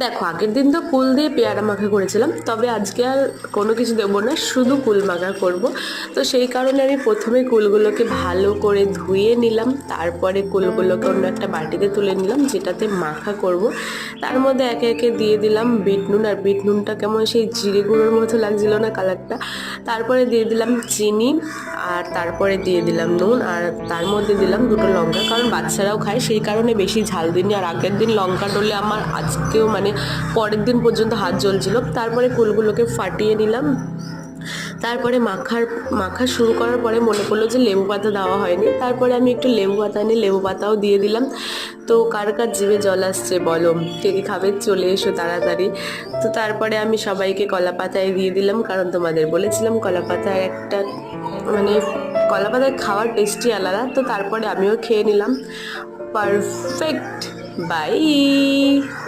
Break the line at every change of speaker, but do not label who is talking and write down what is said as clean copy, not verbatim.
দেখো, আগের দিন তো কুল দিয়ে পেয়ারা মাখা করেছিলাম, তবে আজকে আর কোনো কিছু দেবো না, শুধু কুল মাখা করব। তো সেই কারণে আমি প্রথমে কুলগুলোকে ভালো করে ধুয়ে নিলাম, তারপরে কুলগুলোকে অন্য একটা বাটিতে তুলে নিলাম যেটাতে মাখা করব। তার মধ্যে একে একে দিয়ে দিলাম বিট নুন, আর বিট নুনটা কেমন সেই জিরে গুঁড়োর মতো লাগছিল না কালারটা। তারপরে দিয়ে দিলাম চিনি, আর তারপরে দিয়ে দিলাম নুন, আর তার মধ্যে দিলাম দুটো লঙ্কা, কারণ বাচ্চারাও খায় সেই কারণে বেশি ঝাল দিইনি। আর আগের দিন লঙ্কা ডলে আমার আজকেও মানে পরের দিন পর্যন্ত হাত জ্বলছিল। তারপরে কুলগুলোকে ফাটিয়ে নিলাম। তারপরে মাখা শুরু করার পরে মনে পড়লো যে লেবু পাতা দেওয়া হয়নি, তারপরে আমি একটু লেবু পাতা এনে লেবু পাতাও দিয়ে দিলাম। তো কার কার জিভে জল আসছে বলো, কে কে খাবে চলে এসো তাড়াতাড়ি। তো তারপরে আমি সবাইকে কলা পাতায় দিয়ে দিলাম, কারণ তোমাদের বলেছিলাম কলা পাতায় একটা মানে কলা পাতায় খাওয়ার টেস্টি আলাদা। তো তারপরে আমিও খেয়ে নিলাম। পারফেক্ট। বাই।